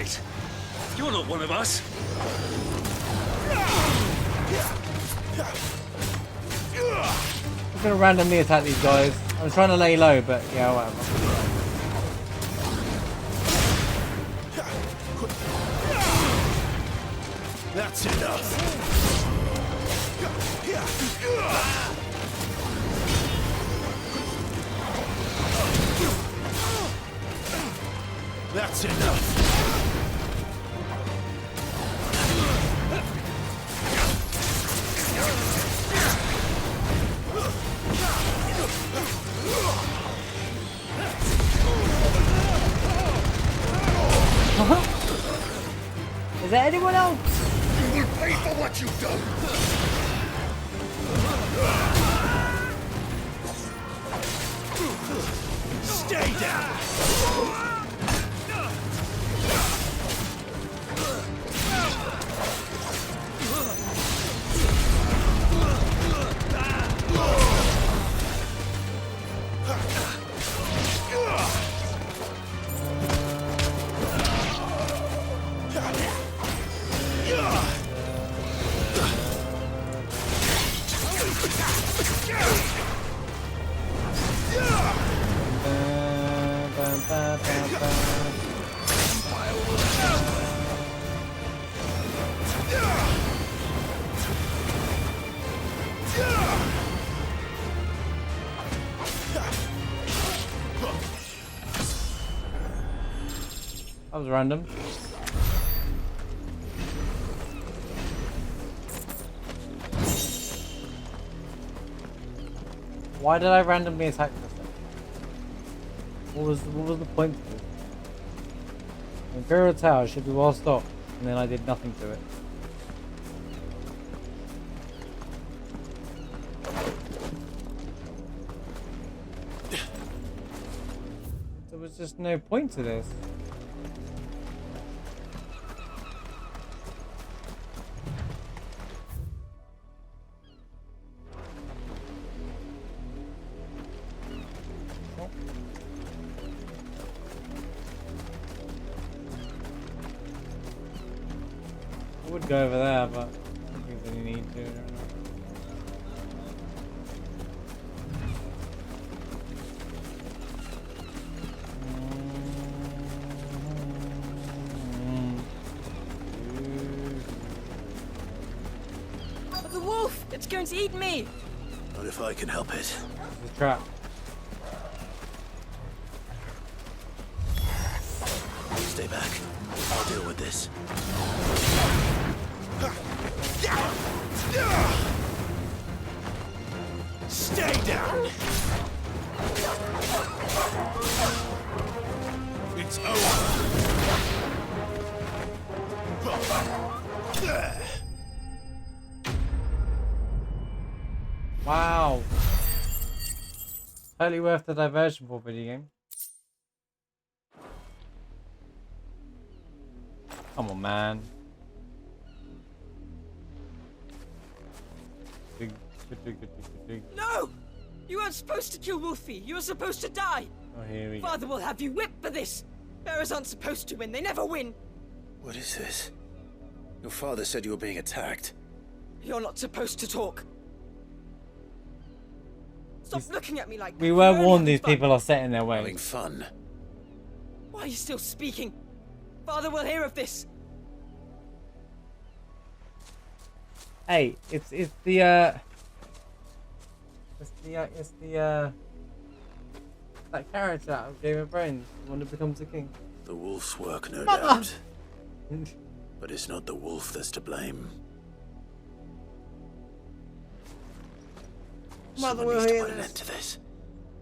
Wait, you're not one of us. I'm gonna randomly attack these guys. I'm trying to lay low, but yeah, whatever. That's enough. That's enough. Is there anyone else? You will pay for what you've done. Stay down. That was random. Why did I randomly attack this thing? What was the point of this? The Imperial Tower should be well stocked, and then I did nothing to it. There was just no point to this. I would go over there, but I don't think they need to. The wolf! It's going to eat me! Not if I can help it. It's a trap. Stay back. I'll deal with this. Stay down! It's over! Wow. Totally worth the diversion for video game. Come on, man. No! You weren't supposed to kill Wolfie. You were supposed to die. Oh, here we go. Father will have you whipped for this. Bearers aren't supposed to win. They never win. What is this? Your father said you were being attacked. You're not supposed to talk. Stop looking at me like that. We were You're only warned these having fun. people are set in their way. Having fun. Why are you still speaking? Father will hear of this. Hey, it's the that character out of Game of Thrones, the one who becomes a king. The wolf's work, no Mother! doubt. But it's not the wolf that's to blame. Mother Someone will needs to hear put an this. end to this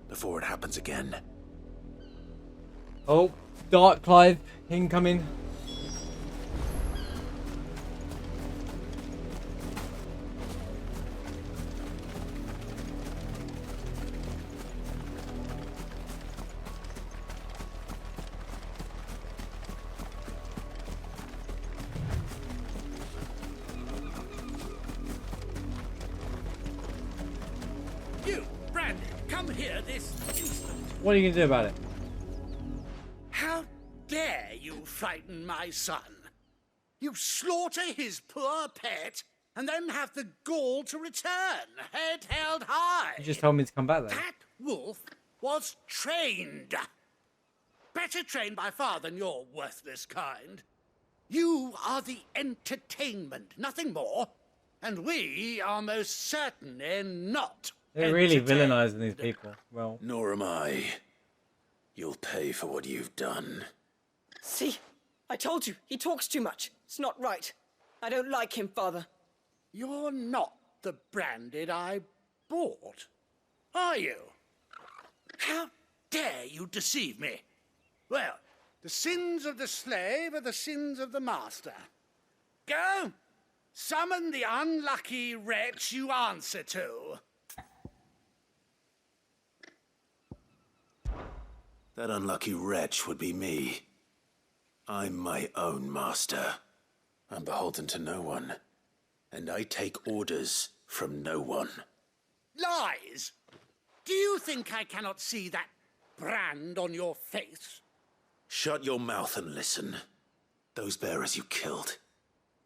before it happens again. Oh, Dark Clive incoming. You, Brandon, here this instant. What are you gonna do about it? How dare you you frighten my son? You slaughter his poor pet, and then have the gall to return, head held high. You just told me to come back then. That wolf was trained. Better trained by far than your worthless kind. You are the entertainment, nothing more. And we are most certainly not. They're really villainizing these people. Well, Nor am I. You'll pay for what you've done. See? I told you, he talks too much. It's not right. I don't like him, Father. You're not the branded I bought, are you? How dare you deceive me? Well, the sins of the slave are the sins of the master. Go, summon the unlucky wretch you answer to. That unlucky wretch would be me. I'm my own master. I'm beholden to no one. And I take orders from no one. Lies! Do you think I cannot see that brand on your face? Shut your mouth and listen. Those bearers you killed,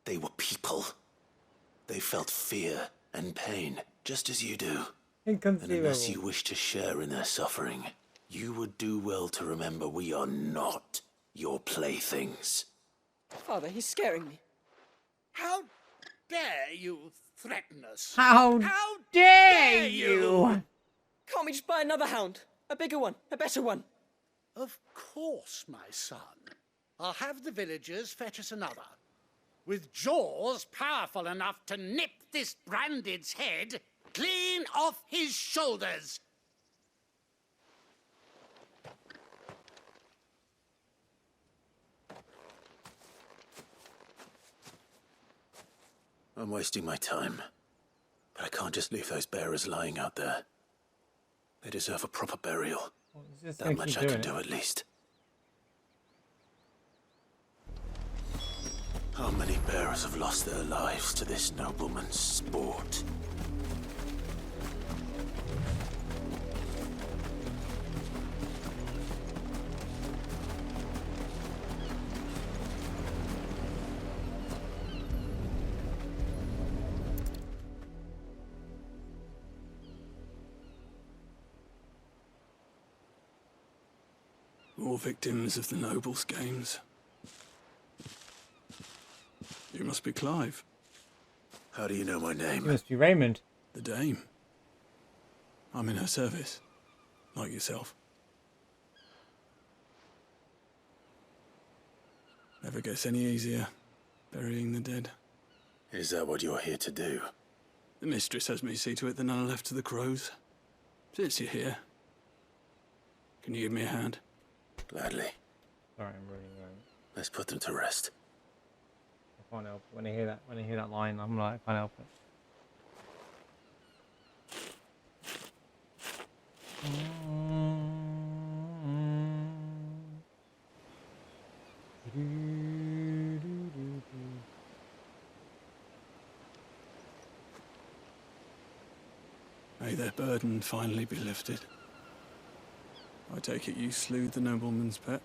they were people. They felt fear and pain, just as you do. And unless you wish to share in their suffering, you would do well to remember we are not your playthings. Father, he's scaring me. How dare you threaten us? How dare you? Can't we just buy another hound? A bigger one, a better one. Of course, my son. I'll have the villagers fetch us another. With jaws powerful enough to nip this branded's head clean off his shoulders. I'm wasting my time. But I can't just leave those bearers lying out there. They deserve a proper burial. That much I can do at least. How many bearers have lost their lives to this nobleman's sport? More victims of the nobles' games. You must be Clive. How do you know my You name? must be Raymond. The Dame. I'm in her service, like yourself. Never gets any easier, burying the dead. Is that what you're here to do? The mistress has me see to it that none are left to the crows. Since you're here, can you give me a hand? Gladly. Sorry, I'm really young. Let's put them to rest. I can't help it. When I hear that line, I'm like, I can't help it. May their burden finally be lifted. I take it you slew the nobleman's pet?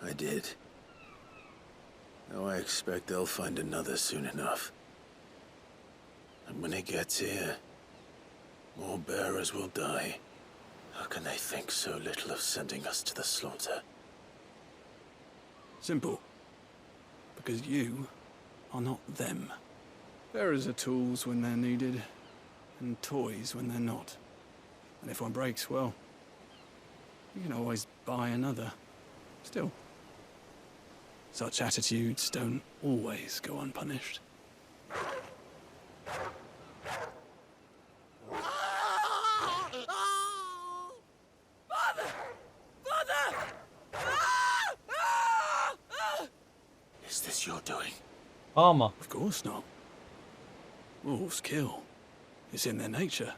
I did. Now I expect they'll find another soon enough. And when it gets here, more bearers will die. How can they think so little of sending us to the slaughter? Simple. Because you are not them. Bearers are tools when they're needed, and toys when they're not. And if one breaks, well, you can always buy another. Still, such attitudes don't always go unpunished. Is this your doing? Armor. Of course not. Wolves kill. It's in their nature.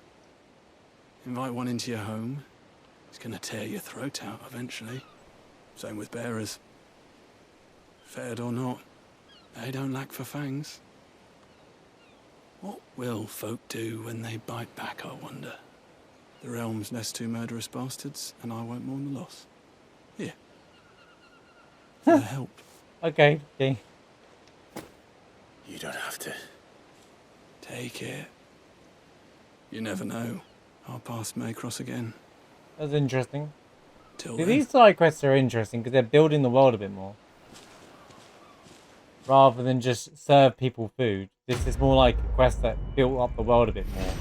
Invite one into your home, it's gonna tear your throat out eventually. Same with bearers. Fed or not, they don't lack for fangs. What will folk do when they bite back, I wonder? The realm's nest two murderous bastards, and I won't mourn the loss. Here. for the help. Okay. You don't have to. Take it. You never know. Our paths may cross again. That's interesting. Till See, then. these side quests are interesting because they're building the world a bit more. Rather than just serve people food. This is more like a quest that built up the world a bit more.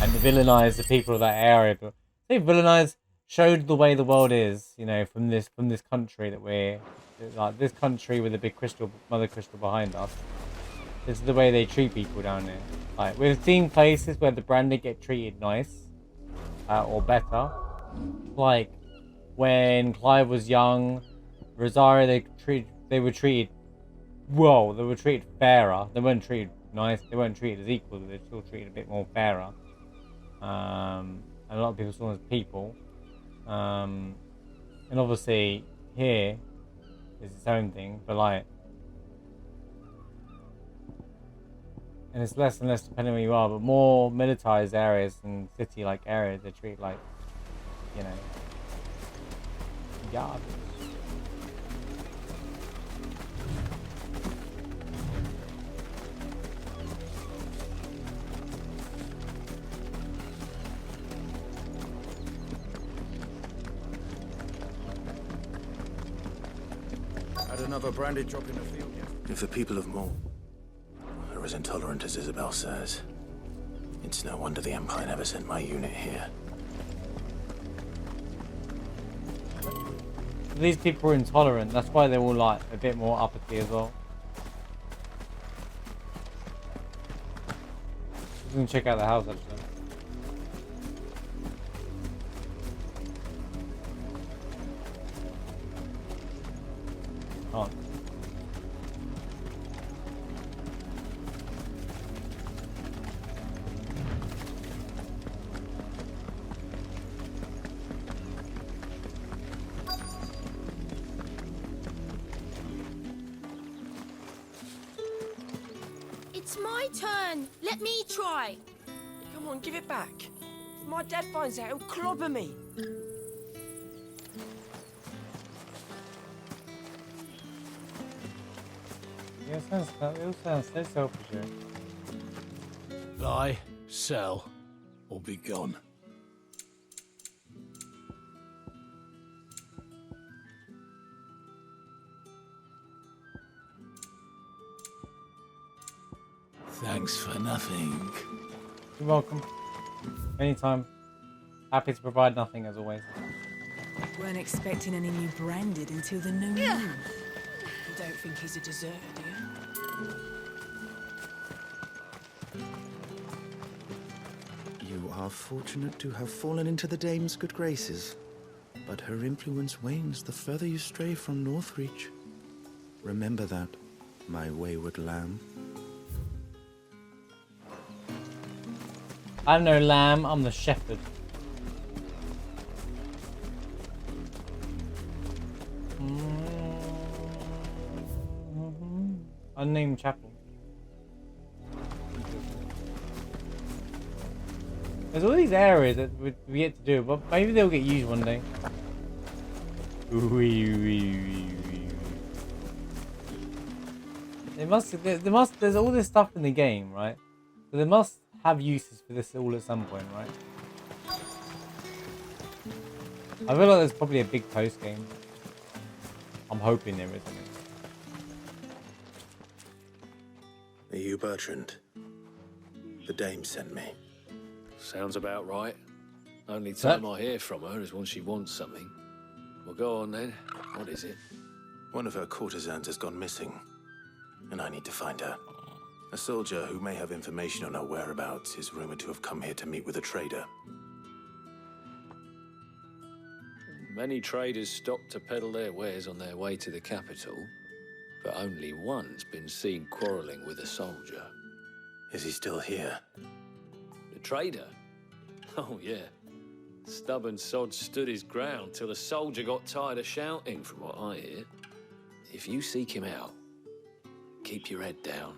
And villainize the people of that area. But they villainize, showed the way the world is, you know, from this country that we're like this country with a big mother crystal behind us. This is the way they treat people down there. Like we've seen places where the branded get treated nice, or better. Like when Clive was young, Rosario they were treated well. They were treated fairer. They weren't treated nice. They weren't treated as equal. They were still treated a bit more fairer. And a lot of people saw them as people. And obviously here is its own thing, but like. And it's less and less depending on where you are, but more militarized areas and city-like areas they treat like, you know, garbage. Had another branded drop in the field yet? If the people of Maul are as intolerant as Isabel says, it's no wonder the Empire never sent my unit here. These people are intolerant, that's why they're all like a bit more uppity as well. I'm gonna check out the house actually. Can't. It's my turn. Let me try. Come on, give it back. If my dad finds out, he'll clobber me. Yeah, it all sounds so selfish here. Buy, sell, or be gone. Thanks for nothing. You're welcome. Anytime. Happy to provide nothing as always. Weren't expecting any new branded until the new moon. You don't think he's a deserter, do you? You are fortunate to have fallen into the dame's good graces, but her influence wanes the further you stray from Northreach. Remember that, my wayward lamb. I'm no lamb, I'm the shepherd. Unnamed chapel. There's all these areas that we yet to do, but maybe they'll get used one day. There's all this stuff in the game, right? So they must have uses for this all at some point, right? I feel like there's probably a big post game. I'm hoping there is. Are you Bertrand? The dame sent me. Sounds about right. Only time I hear from her is when she wants something. Well, go on then. What is it? One of her courtesans has gone missing, and I need to find her. A soldier who may have information on her whereabouts is rumored to have come here to meet with a trader. Many traders stop to peddle their wares on their way to the capital, but only one's been seen quarrelling with a soldier. Is he still here? The trader? Oh, yeah. Stubborn sod stood his ground till the soldier got tired of shouting, from what I hear. If you seek him out, keep your head down.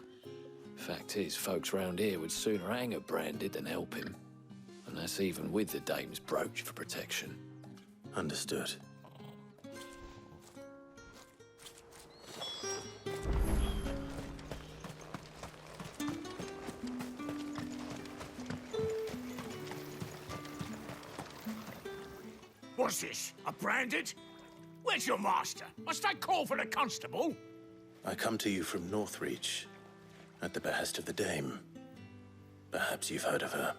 Fact is, folks round here would sooner hang a branded than help him. And that's even with the dame's brooch for protection. Understood. What's this? A branded? Where's your master? Must I call for the constable? I come to you from Northreach, at the behest of the Dame. Perhaps you've heard of her.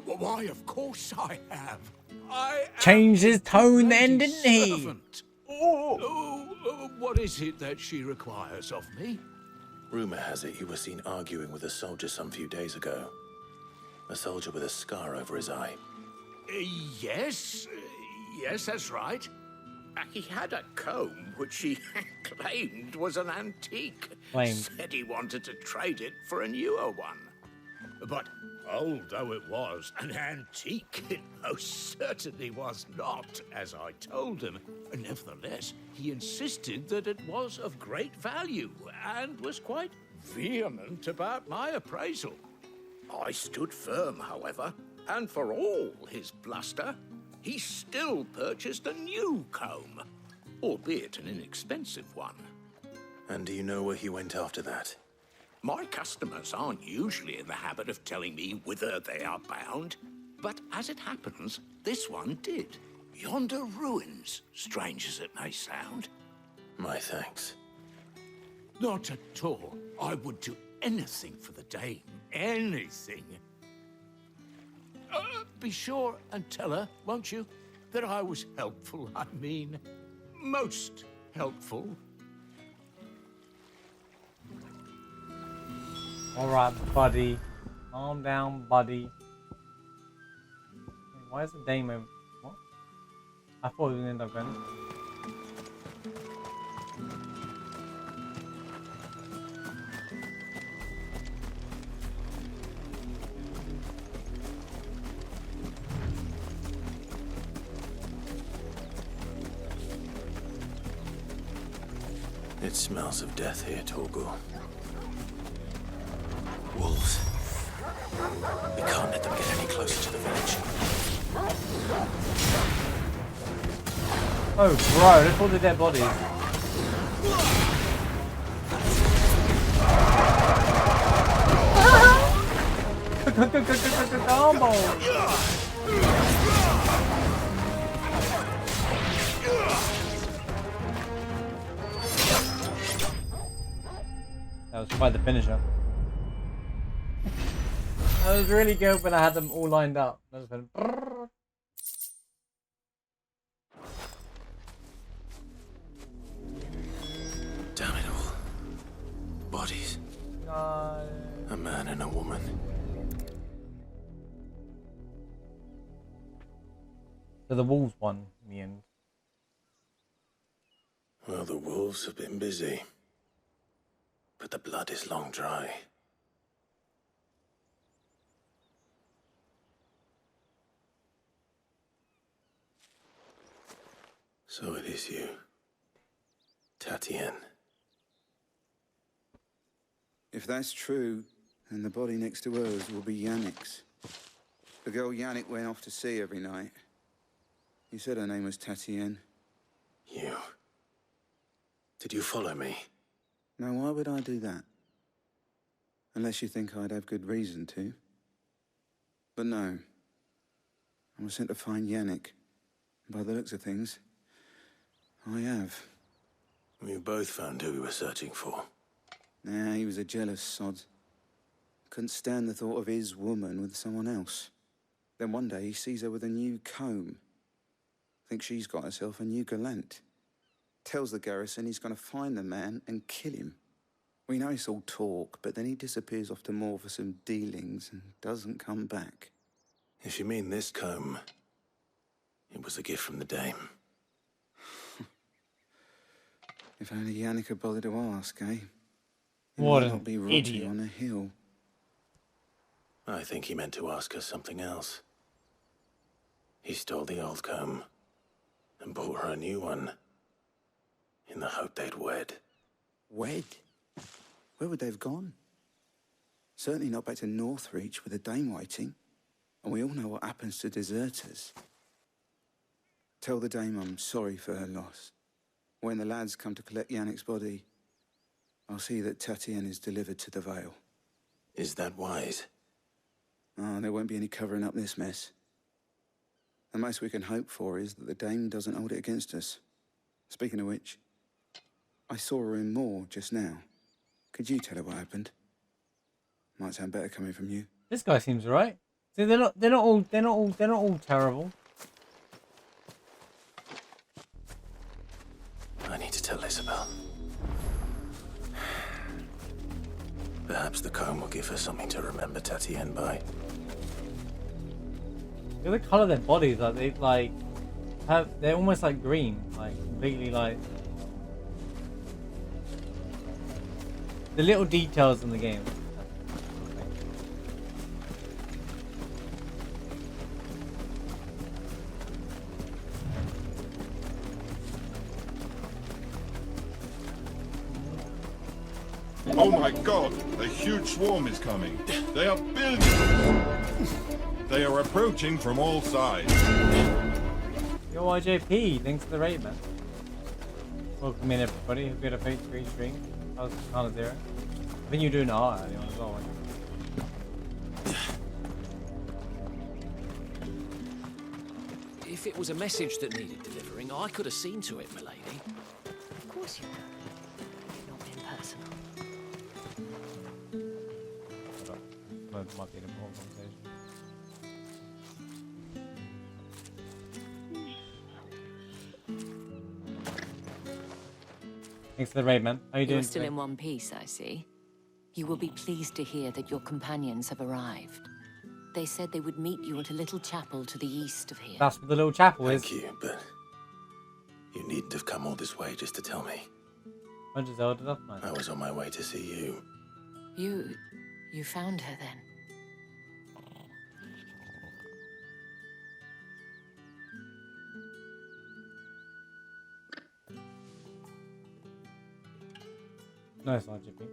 Why, of course I have. I Changed his tone then, lady's didn't he? servant. What is it that she requires of me? Rumor has it you were seen arguing with a soldier some few days ago. A soldier with a scar over his eye. Yes, that's right. He had a comb which he claimed was an antique. Claimed. Said he wanted to trade it for a newer one. But old though it was, an antique it most certainly was not, as I told him. Nevertheless, he insisted that it was of great value and was quite vehement about my appraisal. I stood firm, however, and for all his bluster, he still purchased a new comb, albeit an inexpensive one. And do you know where he went after that? My customers aren't usually in the habit of telling me whither they are bound, but as it happens, this one did. Yonder ruins, strange as it may sound. My thanks. Not at all. I would do anything for the Dame. Anything. Be sure and tell her, won't you, that I was helpful. I mean, most helpful. Alright, buddy. Calm down, buddy. Why is the Dame over? What? I thought we were going to end up going. It smells of death here, Torgor. Wolves. We can't let them get any closer to the village. Oh, bro, look at all the dead bodies. Combo! That was quite the finisher. That was really good when I had them all lined up. That was been... Damn it all. Bodies. No. A man and a woman. So the wolves won in the end. Well, the wolves have been busy. But the blood is long dry. So it is you, Tatienne. If that's true, then the body next to hers will be Yannick's. The girl Yannick went off to sea every night. You said her name was Tatienne. You. Did you follow me? Now, why would I do that? Unless you think I'd have good reason to. But no. I was sent to find Yannick. By the looks of things, I have. We both found who we were searching for. Nah, he was a jealous sod. Couldn't stand the thought of his woman with someone else. Then one day he sees her with a new comb. Thinks she's got herself a new gallant. Tells the garrison he's going to find the man and kill him. We know it's all talk, but then he disappears off to Moor for some dealings and doesn't come back. If you mean this comb, it was a gift from the Dame. If only Yannick had bothered to ask, eh? He What might an not be rotting idiot. on a hill. I think he meant to ask her something else. He stole the old comb and bought her a new one in the hope they'd wed. Wed? Where would they have gone? Certainly not back to Northreach with the Dame waiting. And we all know what happens to deserters. Tell the Dame I'm sorry for her loss. When the lads come to collect Yannick's body, I'll see that Tatienne is delivered to the Vale. Is that wise? Oh, there won't be any covering up this mess. The most we can hope for is that the dame doesn't hold it against us. Speaking of which, I saw her in Moor just now. Could you tell her what happened? Might sound better coming from you. This guy seems right. See, they're not all terrible. I need to tell Isabel. Perhaps the comb will give her something to remember Tatienne by. Look at the colour of their bodies, they're almost like green, like completely like the little details in the game. Oh my god, a huge swarm is coming. They are billions. They are approaching from all sides. Yo, YJP, thanks for the raid, man. Welcome in, everybody. Hope you had a great stream. How's Katana Zero? I think you're doing art earlier on as well, If it was a message that needed delivering, I could have seen to it, milady. Of course you could. Not impersonal. That might be an important conversation. Thanks for the raid, man. How you doing? You're still in one piece, I see. You will be pleased to hear that your companions have arrived. They said they would meet you at a little chapel to the east of here. That's what the little chapel is. Thank you, but you needn't have come all this way just to tell me. I just held it up, man. I was on my way to see you. You found her then? Nice, RGP.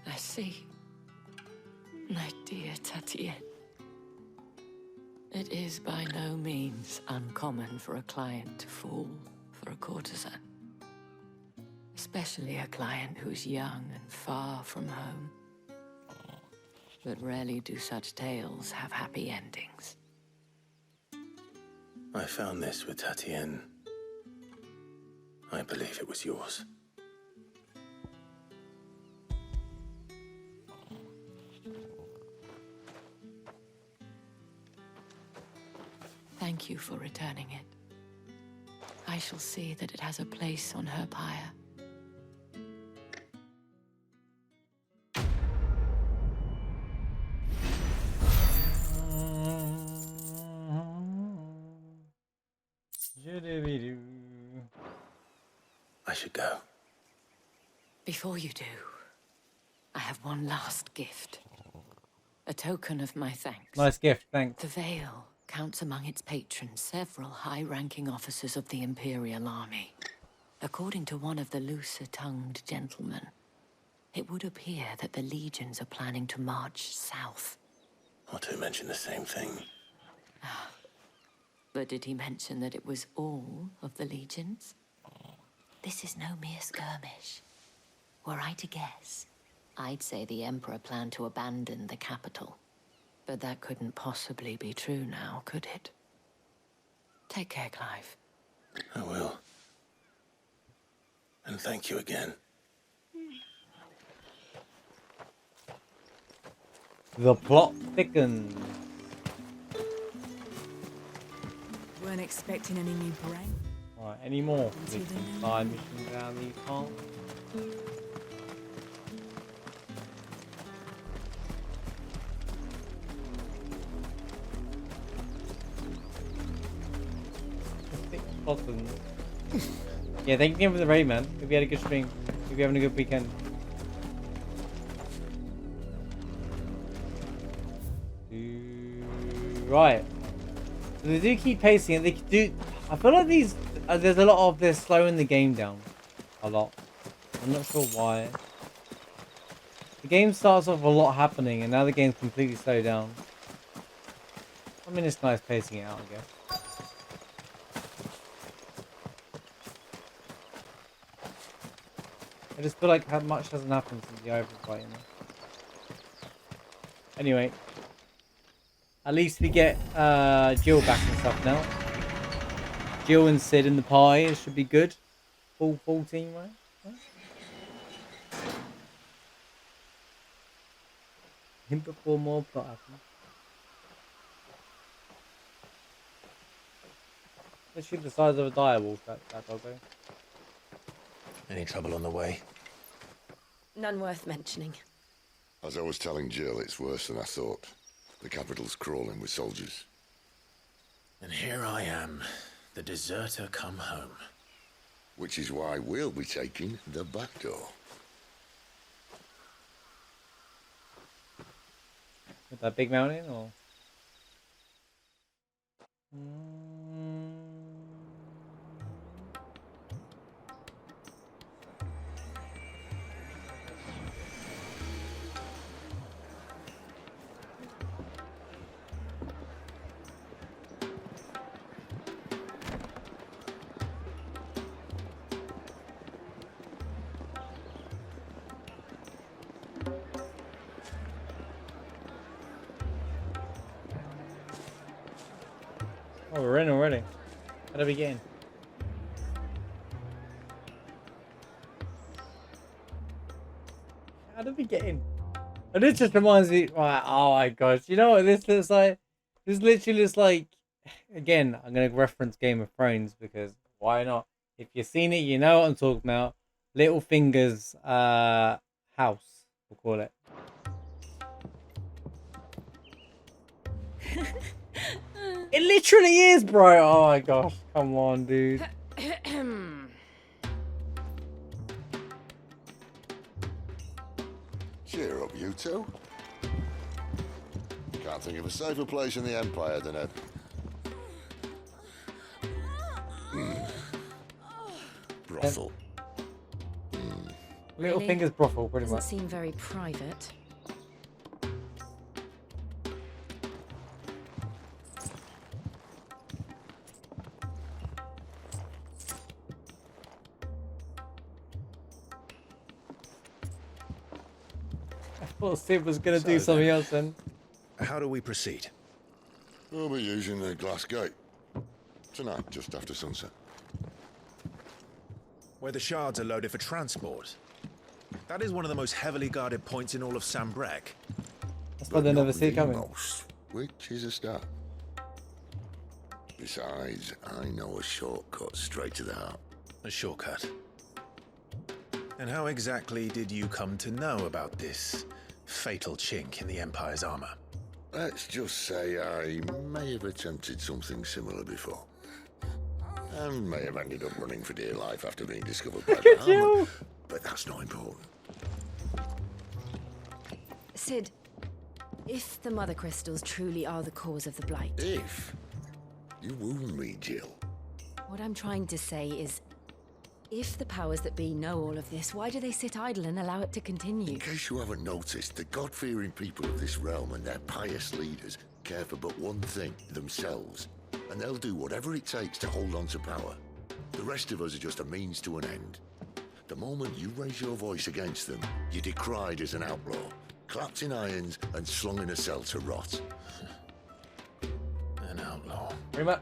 I see. My dear Tatienne. It is by no means uncommon for a client to fall for a courtesan. Especially a client who's young and far from home. But rarely do such tales have happy endings. I found this with Tatienne. I believe it was yours. Thank you for returning it. I shall see that it has a place on her pyre. I should go. Before you do, I have one last gift. A token of my thanks. Nice gift, thanks. The Veil counts among its patrons several high-ranking officers of the Imperial Army. According to one of the looser-tongued gentlemen, it would appear that the legions are planning to march south. Not to mention the same thing. But did he mention that it was all of the legions? This is no mere skirmish. Were I to guess, I'd say the Emperor planned to abandon the capital. But that couldn't possibly be true now, could it? Take care, Clive. I will. And thank you again. The plot thickens. Weren't expecting any new brain. Alright, any more? Side missions down these paths. Yeah, thank you for the raid, man. Hope you had a good stream. Hope you're having a good weekend. Right. So they do keep pacing, and they do. I feel like these. There's a lot of this slowing the game down. A lot. I'm not sure why. The game starts off with a lot happening, and now the game's completely slowed down. I mean, it's nice pacing it out, I guess. I just feel like how much hasn't happened since the overfight, you know? Anyway. At least we get Jill back and stuff now. Jill and Sid in the party. It should be good. Full 14, right? Him before more plot happens. Literally the size of a direwolf, that doggo. Any trouble on the way? None worth mentioning. As I was telling Jill, it's worse than I thought. The capital's crawling with soldiers. And here I am, the deserter come home. Which is why we'll be taking the back door. With that big mountain, or? Oh, we're in already. How do we get in? How did we get in? And this just reminds me, right, oh my gosh, you know what this looks like? This literally looks like, again, I'm going to reference Game of Thrones because why not? If you've seen it, you know what I'm talking about. Littlefinger's house, we'll call it. It literally is, bro. Oh my gosh. Come on, dude. Cheer up, you two. Can't think of a safer place in the Empire than a... brothel. Littlefinger's brothel, pretty much. Doesn't seem very private. I thought Sid was going to do something else then. How do we proceed? We'll be using the glass gate. Tonight, just after sunset. Where the shards are loaded for transport. That is one of the most heavily guarded points in all of Sambrek. That's why they never see it coming. Which is a start. Besides, I know a shortcut straight to the heart. A shortcut. And how exactly did you come to know about this fatal chink in the Empire's armor? Let's just say I may have attempted something similar before. And may have ended up running for dear life after being discovered by the armor. But that's not important. Sid, if the Mother Crystals truly are the cause of the Blight... If? You wound me, Jill. What I'm trying to say is, if the powers that be know all of this, why do they sit idle and allow it to continue? In case you haven't noticed, the God-fearing people of this realm and their pious leaders care for but one thing, themselves. And they'll do whatever it takes to hold on to power. The rest of us are just a means to an end. The moment you raise your voice against them, you're decried as an outlaw, clapped in irons and slung in a cell to rot. An outlaw. Very much.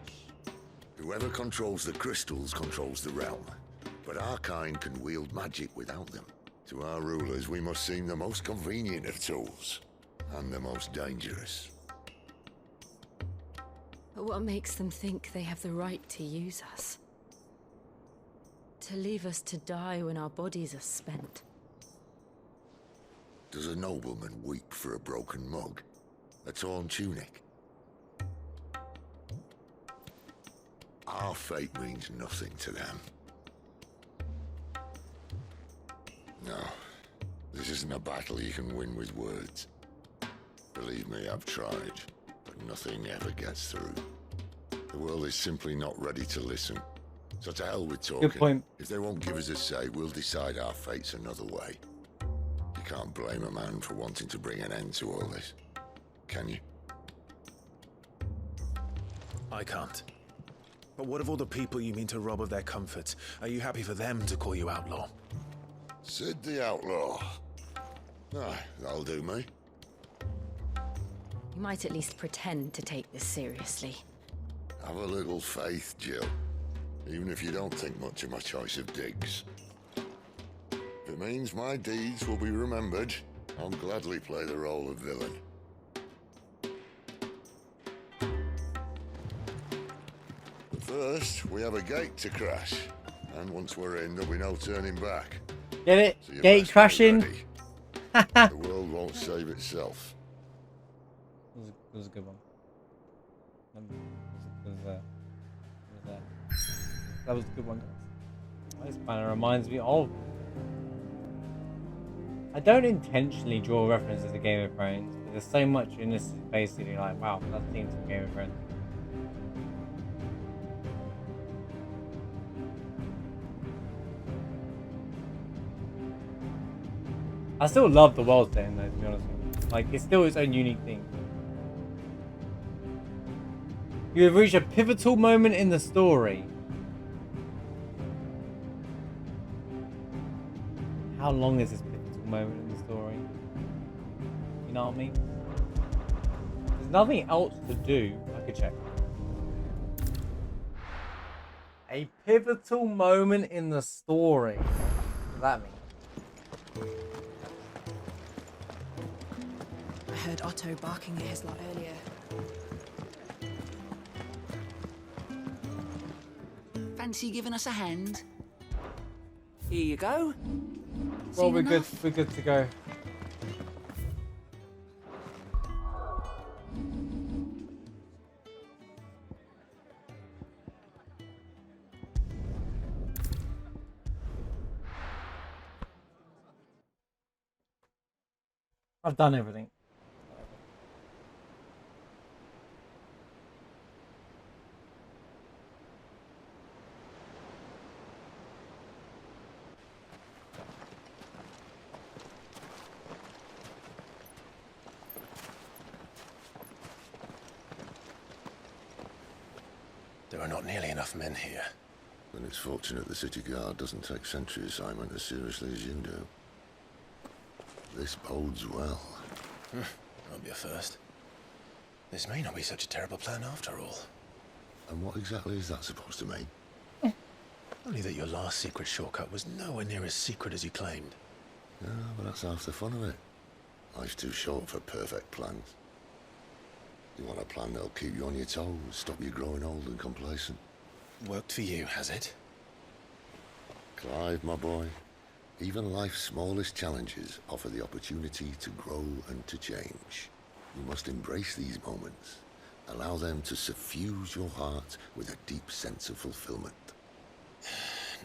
Whoever controls the crystals controls the realm. But our kind can wield magic without them. To our rulers, we must seem the most convenient of tools. And the most dangerous. But what makes them think they have the right to use us? To leave us to die when our bodies are spent? Does a nobleman weep for a broken mug? A torn tunic? Our fate means nothing to them. No, this isn't a battle you can win with words. Believe me, I've tried, but nothing ever gets through. The world is simply not ready to listen. So to hell with talking. Good point. If they won't give us a say, we'll decide our fates another way. You can't blame a man for wanting to bring an end to all this, can you? I can't. But what of all the people you mean to rob of their comforts? Are you happy for them to call you outlaw? Sid the outlaw. Aye, that'll do me. We might at least pretend to take this seriously. Have a little faith, Jill. Even if you don't think much of my choice of digs. If it means my deeds will be remembered, I'll gladly play the role of villain. But first, we have a gate to crash. And once we're in, there'll be no turning back. Get it? So you Gate best be crashing. ready. The world won't save itself. It was a good one. That was a good one, guys. This kind of reminds me of... I don't intentionally draw references to Game of Thrones, but there's so much in this basically like, wow, that's themes from Game of Thrones. I still love the world setting though, to be honest with you. Like, it's still its own unique thing. You have reached a pivotal moment in the story. How long is this pivotal moment in the story? You know what I mean? There's nothing else to do. I could check. A pivotal moment in the story. What does that mean? I heard Otto barking at his lot earlier. Fancy giving us a hand? Here you go. Well, we're good to go. I've done everything. There are not nearly enough men here. Then it's fortunate the city guard doesn't take sentry assignment as seriously as you do. This bodes well. Won't be a first. This may not be such a terrible plan after all. And what exactly is that supposed to mean? Only that your last secret shortcut was nowhere near as secret as you claimed. Yeah, but that's half the fun of it. Life's too short for perfect plans. You want a plan that'll keep you on your toes, stop you growing old and complacent. Worked for you, has it? Clive, my boy, even life's smallest challenges offer the opportunity to grow and to change. You must embrace these moments. Allow them to suffuse your heart with a deep sense of fulfillment.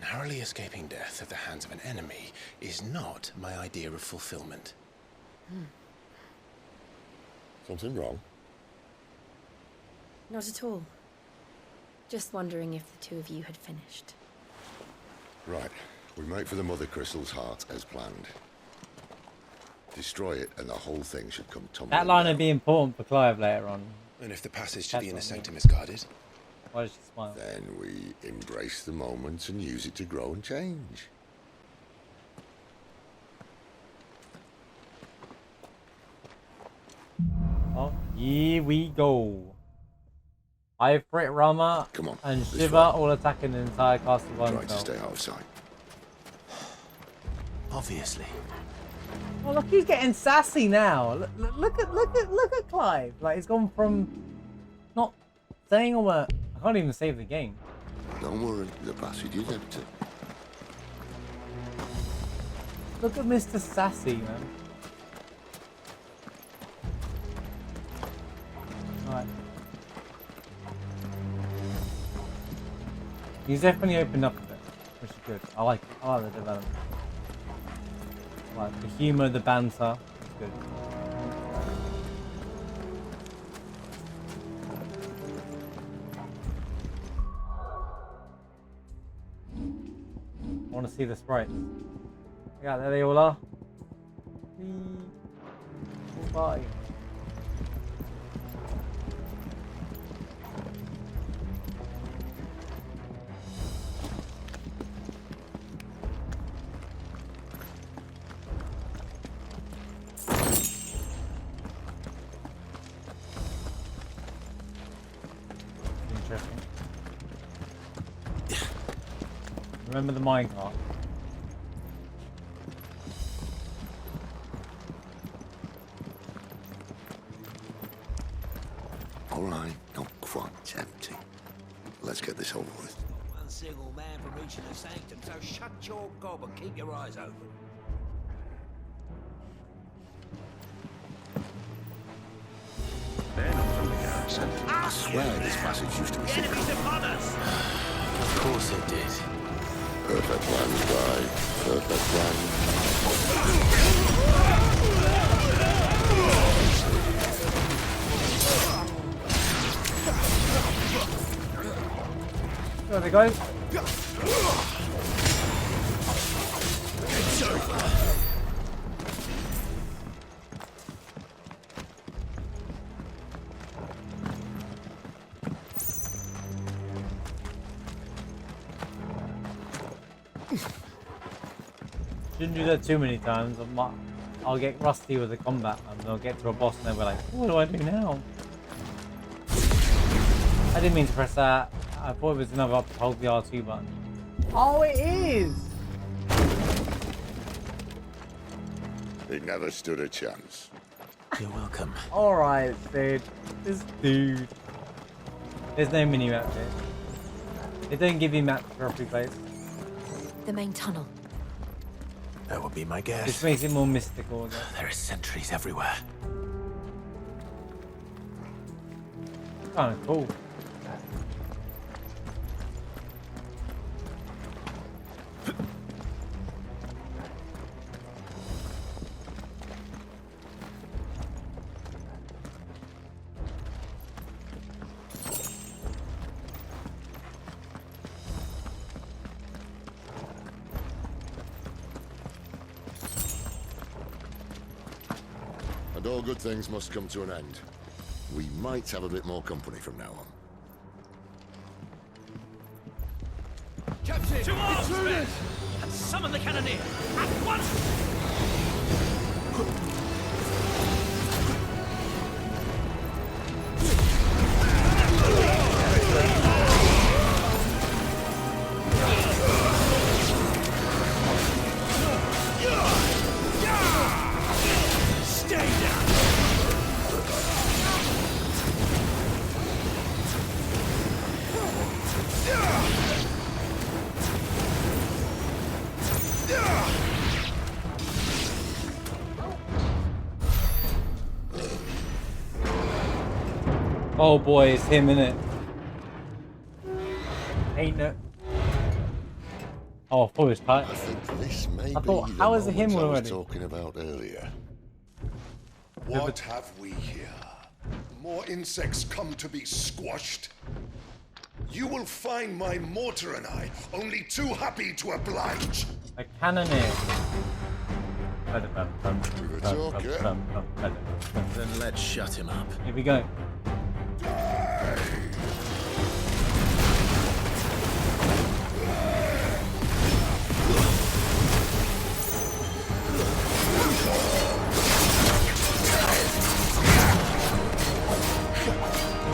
Narrowly escaping death at the hands of an enemy is not my idea of fulfillment. Something wrong? Not at all. Just wondering if the two of you had finished. Right. We make for the Mother Crystal's heart as planned. Destroy it and the whole thing should come tumbling That line down. would be important for Clive later on. And if the passage to That's the inner what I mean. sanctum is guarded? Why does she smile? Then we embrace the moment and use it to grow and change. Oh, here we go. Ifrit, Rama, Come on, and this Shiva way. all attacking the entire castle by Try to themselves. stay out of sight. Obviously. Oh, look, he's getting sassy now. Look at Clive. Like, he's gone from not saying a word. I can't even save the game. Don't worry, the passage is empty. Look at Mr. Sassy, man. Alright. He's definitely opened up a bit, which is good. I like the development. Like the humour, the banter, it's good. I want to see the sprites. Yeah, there they all are. Bye. interesting. Remember the minecart. All right, not quite tempting. Let's get this over with. One single man from reaching the sanctum, so shut your gob and keep your eyes open. They're not from the garrison. I swear this passage used to be secret. Enemies upon us! Of course it did. Perfect plan, guy. Perfect plan. There they go. Shouldn't do that too many times. I'll get rusty with the combat and I'll get to a boss and they'll be like, what do I do now? I didn't mean to press that. I thought it was another up to hold the R2 button. Oh, it is! He never stood a chance. You're welcome. Alright, dude. This dude. There's no mini-map here. They don't give you maps for every place. The main tunnel. That would be my guess. This makes it more mystical again. There are sentries everywhere. Kind of cool. And all good things must come to an end. We might have a bit more company from now on. Captain! To arms, men! And summon the cannoneer! At once! Oh boy, it's him, innit? Ain't no. Oh, I thought it was tight. I think this may I thought, be the how is it him moment I was already? talking about earlier. What have we here? More insects come to be squashed? You will find my mortar and I only too happy to oblige. A cannoneer. Then let's shut him up. Here we go.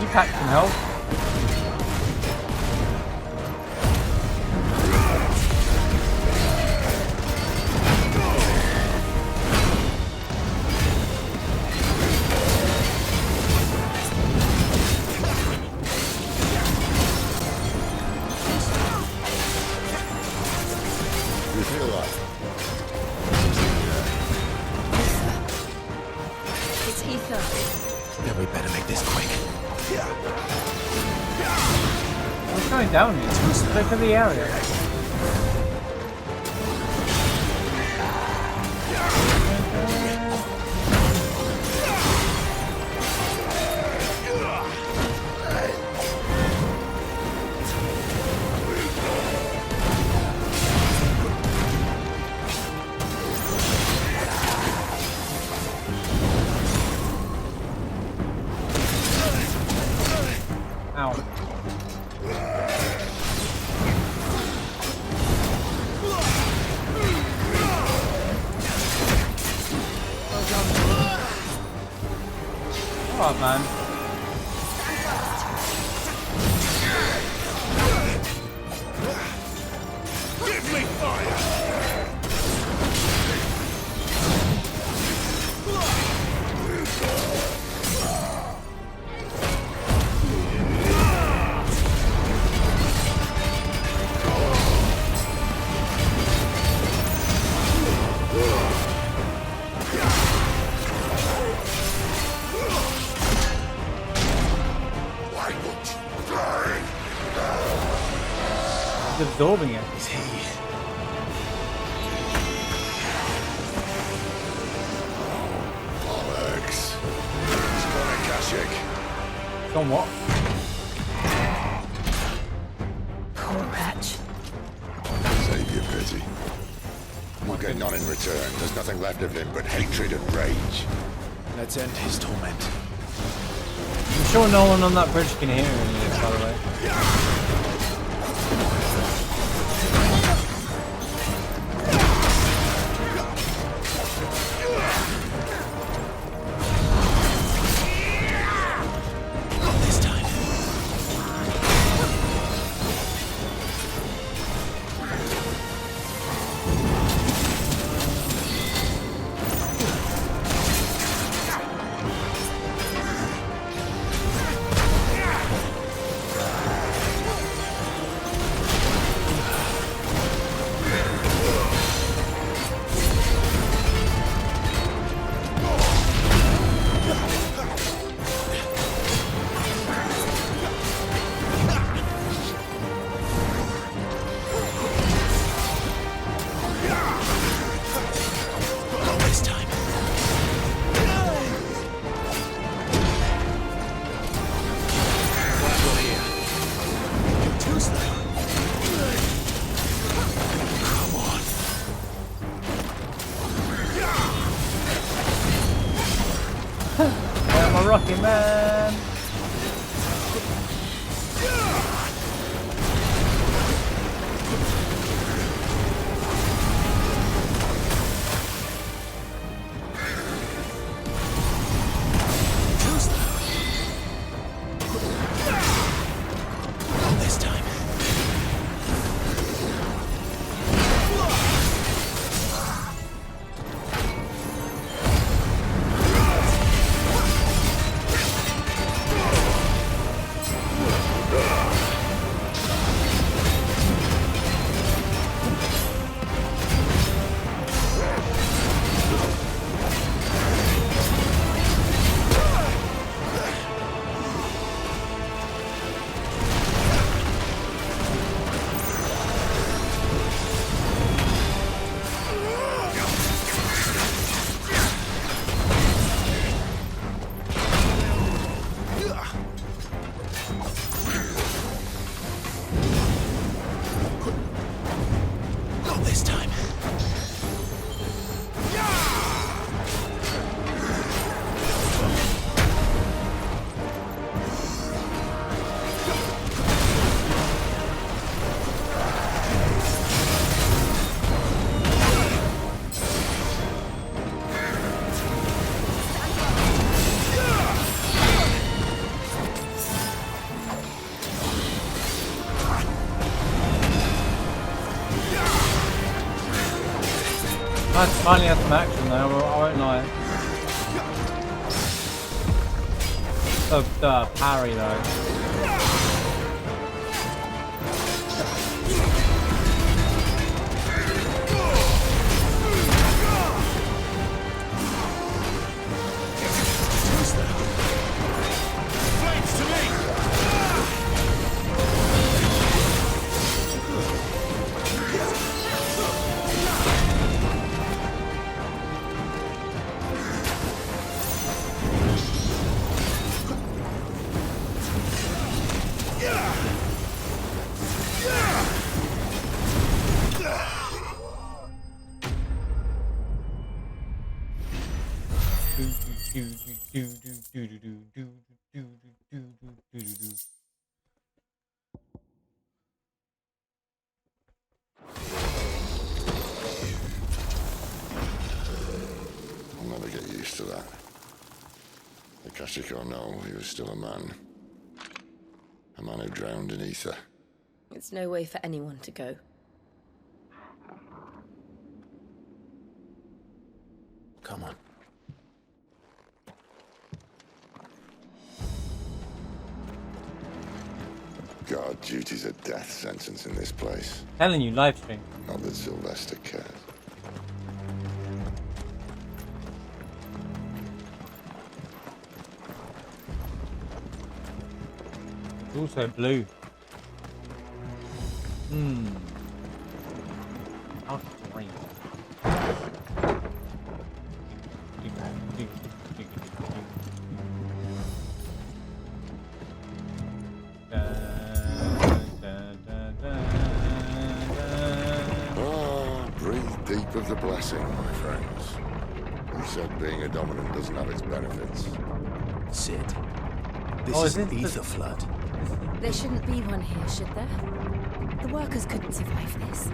You pack some health. It's ether. Then we better make this quick. What's going down here? Look at the area. Ow. Alright, man. He's absorbing it. Is he? Bollocks. He's got a Kashyyyk. Somewhat. Poor wretch. Save your pity. We'll get none in return. There's nothing left of him but hatred and rage. Let's end his torment. I'm sure no one on that bridge can hear him, by the way. I'm a Rocky Man. That's finally had some action though, I won't lie. The parry though. I'll never get used to that. The Kashyyyk or no, he was still a man. A man who drowned in ether. It's no way for anyone to go. Come on. God, duty's a death sentence in this place. Telling you, live stream. Not that Sylvester cares. It's also blue. How great. Breathe deep of the blessing, my friends. Who said being a dominant doesn't have its benefits? Sid, this is an ether flood. There shouldn't be one here, should there? The workers couldn't survive this.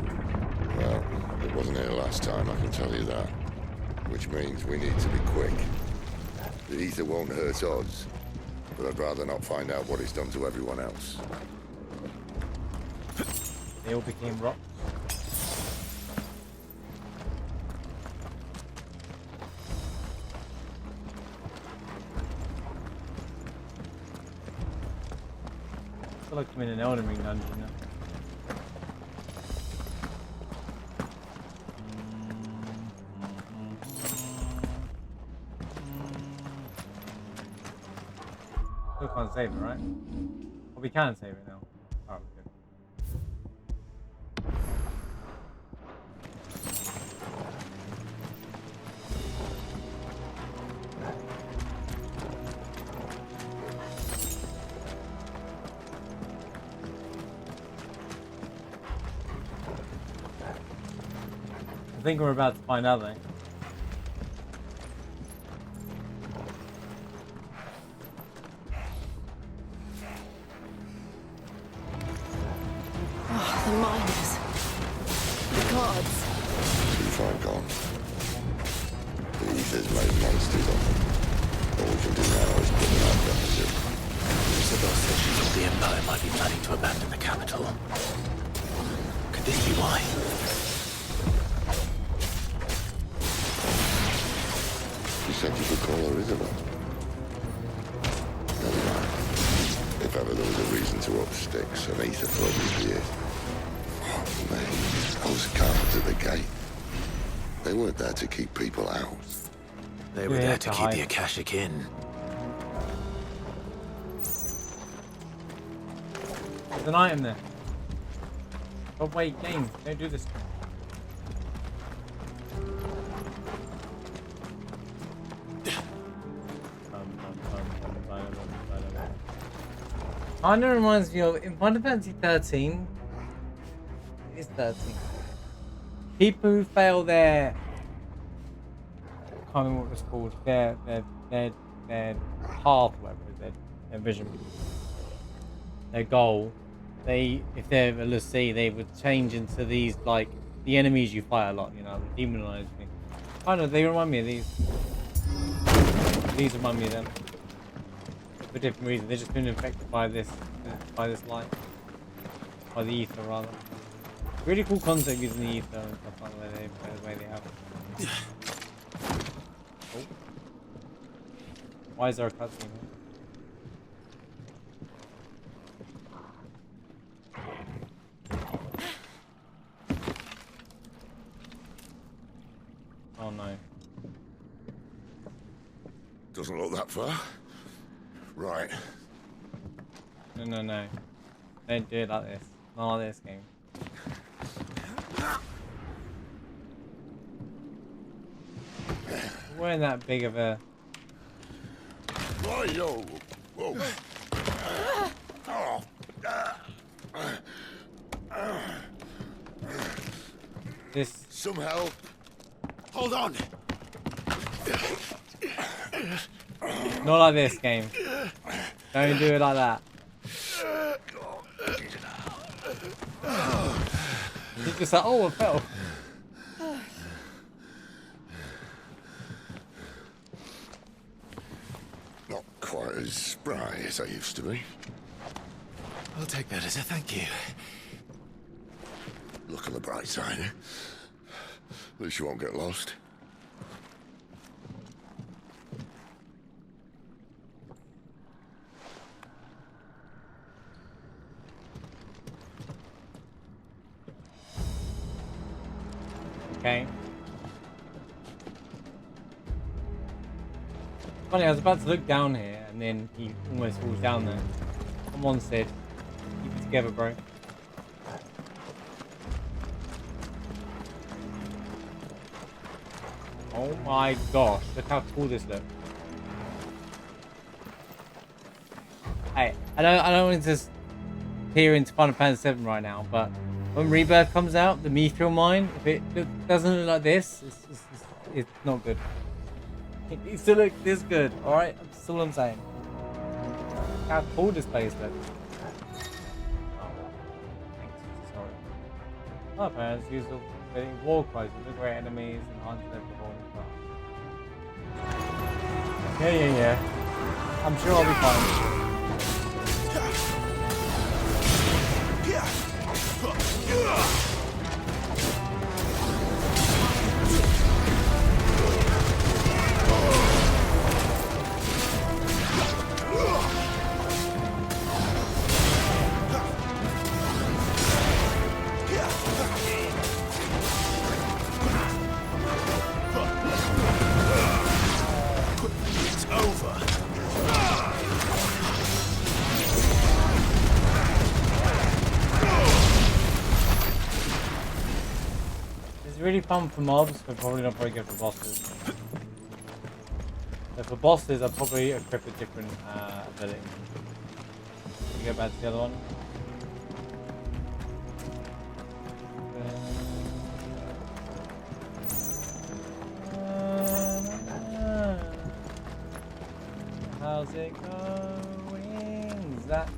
Well, it wasn't here last time, I can tell you that. Which means we need to be quick. The ether won't hurt odds, but I'd rather not find out what it's done to everyone else. They all became rocks. I feel like I'm in an Elden Ring dungeon now. Still can't save it, right? Well, we can save it now. Oh, good. I think we're about to find out, though. The miners. The gods. Too far gone. The ether's made monsters of them. All we can do now is put them out deficit. Isabel said she thought the Empire might be planning to abandon the capital. Could this be why? You said you could call her Isabel. Never mind. If ever there was a reason to up sticks, an ether flood would be it. Oh, man, those guards at the gate. They weren't there to keep people out. They were there to keep the Akashic in. There's an item there. Oh wait, game, don't do this. Kind of reminds me of in Final Fantasy 13. It is 13. People who fail their, I can't remember what it's called. Their path, whatever it is, their vision, their goal. If they're a Lassie, they would change into these, like the enemies you fight a lot. You know, the demonized thing. Kind of, they remind me of these. These remind me of them. For different reasons, they've just been infected by this light, by the ether rather. Really cool concept using the ether and stuff like that. The way they have it. Oh. Why is there a cutscene here? Oh no. Doesn't look that far. Right. No. Don't do it like this. Not like this game. We're in that big of a... Whoa. This... Some help. Hold on. Not like this game. Don't do it like that. He's just like, oh, I fell. Not quite as spry as I used to be. I'll take that as a thank you. Look on the bright side, eh? At least you won't get lost. Okay. Funny, I was about to look down here and then he almost falls down there. Come on, Sid. Keep it together, bro. Oh my gosh, look how cool this looks. Hey, I don't want to just peer into Final Fantasy VII right now, but when Rebirth comes out, the Mithril mine, if it doesn't look like this, it's not good. It needs to look this good, alright? That's all I'm saying. Look how cool this place looks. Oh, thanks, sorry. My parents used to getting war cries with the great enemies and hunting their performance well. Yeah. I'm sure I'll be fine. It's over. It's really fun for mobs, but probably not very good for bosses. So for bosses, I'll probably equip a different ability. Can we go back to the other one? How's it going? Zap.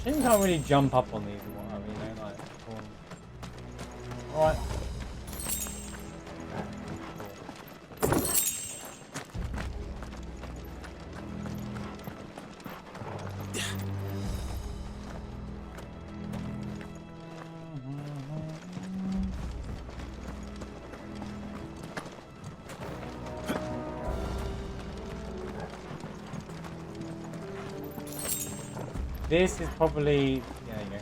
You can't really jump up on these and what have you, like, alright. This is probably... yeah, there you go.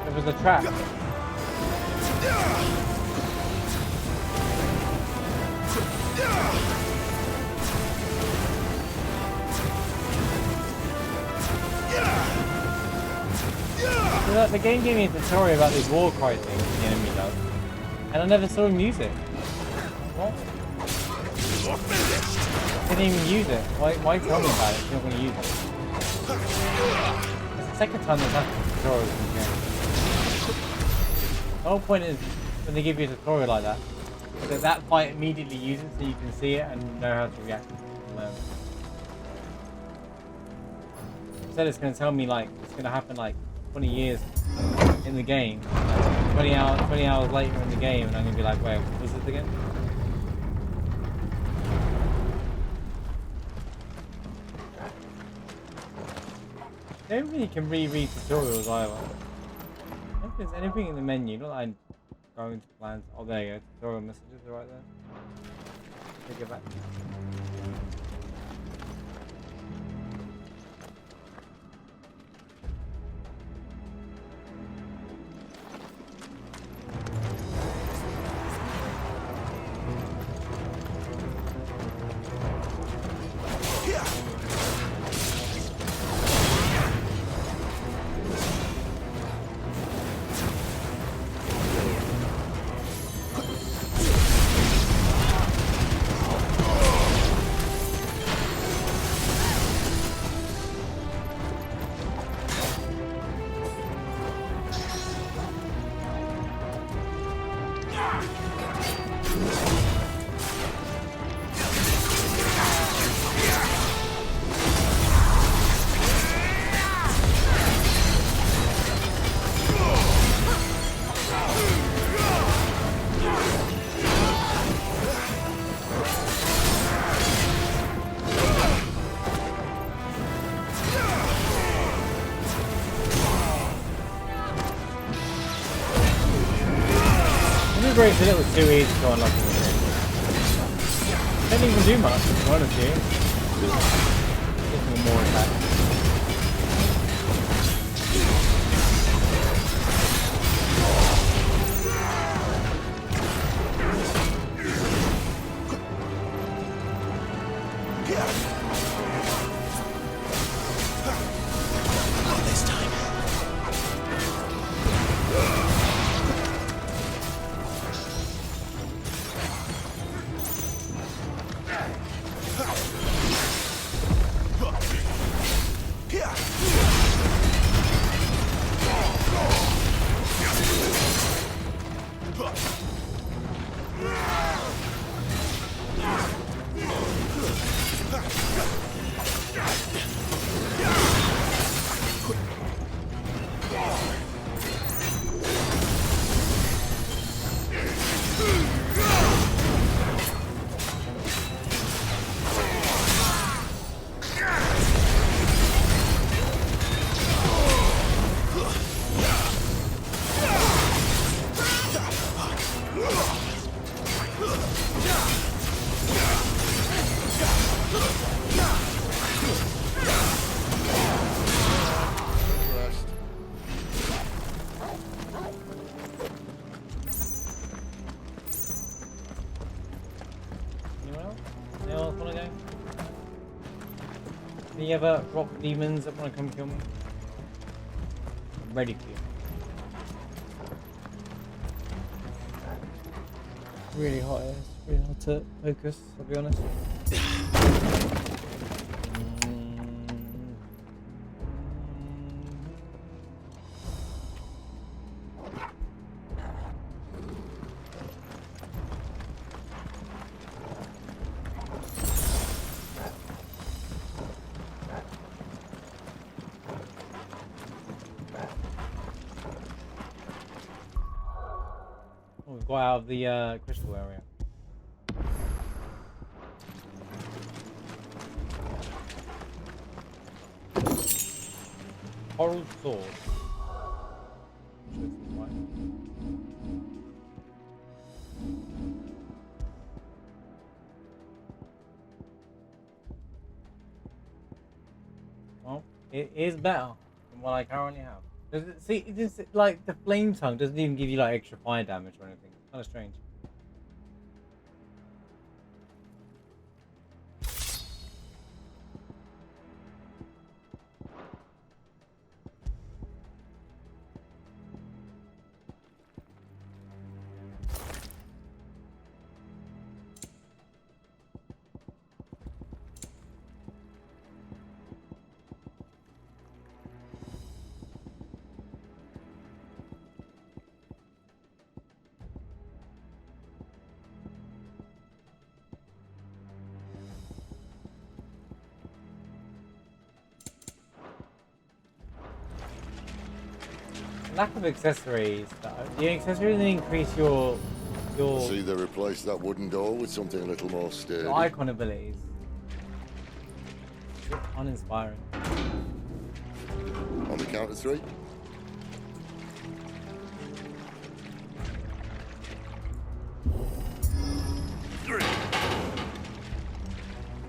There was a trap. So the game gave me a tutorial about this war cry thing the enemy does, and I never saw him use it. What? Didn't even use it. Why tell me about it if you're not going to use it? It's the second time there's happened tutorials in the game. The whole point is when they give you a tutorial like that, that fight immediately use it so you can see it and know how to react to it. Instead it's going to tell me like it's going to happen like 20 years in the game, like 20 hours later in the game, and I'm going to be like, wait, what was this again? I don't really can reread tutorials either. I don't think there's anything in the menu, not that I'm going to plans. Oh, there you go, tutorial messages are right there. Take it back. Food rate's a little too easy to unlock in the game. Don't even do much, to be honest with you. Gives me more attack. Any other rock demons that want to come kill me? I'm ready for you. Really hot here. It's really hard to focus, I'll be honest. Got out of the crystal area. Coral sword. Well, it is better than what I currently have. Does it see? It just like the flame tongue doesn't even give you like extra fire damage or anything. Kind of strange. Lack of accessories. The accessories increase your. See, they replaced that wooden door with something a little more sturdy. Icon abilities. It's uninspiring. On the count of 3.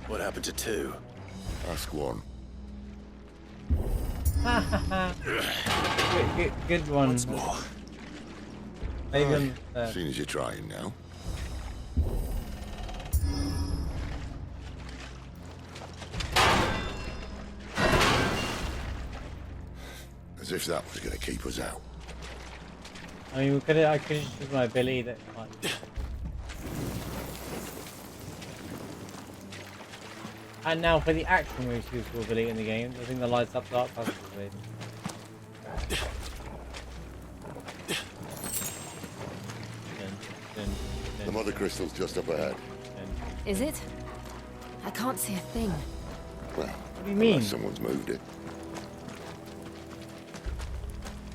What happened to 2? Ask 1. Good one. Once more. Maybe Seeing as you're trying now. As if that was going to keep us out. I mean, I could just use my ability that. Like, and now for the actual most useful ability in the game, the thing that lights up dark passages with. The mother crystal's just up ahead. Is it? I can't see a thing. Well, what do you mean? Someone's moved it.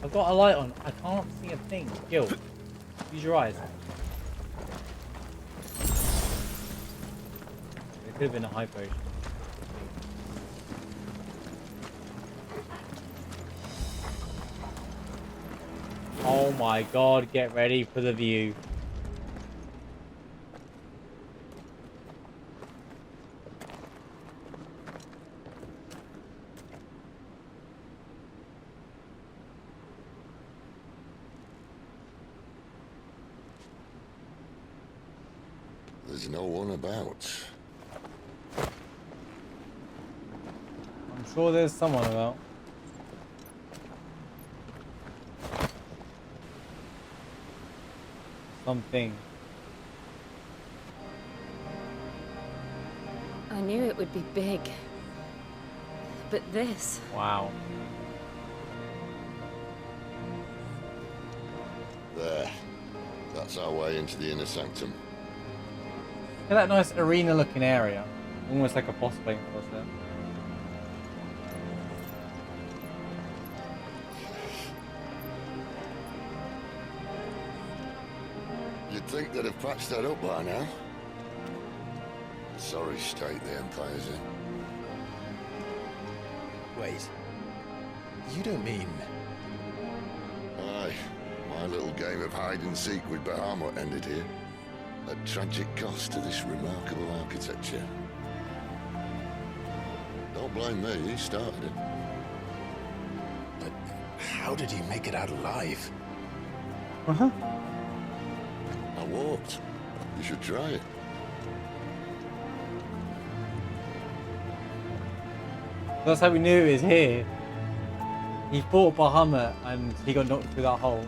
I've got a light on. I can't see a thing. Gil, use your eyes. It could have been a high potion. Oh my god, get ready for the view. there's no one about. I'm sure there's someone about. Something. I knew it would be big. But this... Wow. There. That's our way into the inner sanctum. Look at that nice arena-looking area. Almost like a boss fight was there. You'd think they'd have patched that up by now. Sorry state the Empire's in. Wait. You don't mean... Aye. My little game of hide-and-seek with Bahamut ended here. At tragic cost to this remarkable architecture. Don't blame me, he started it. But how did he make it out alive? Uh-huh. I walked. You should try it. That's how we knew he was here. He fought Bahamut and he got knocked through that hole.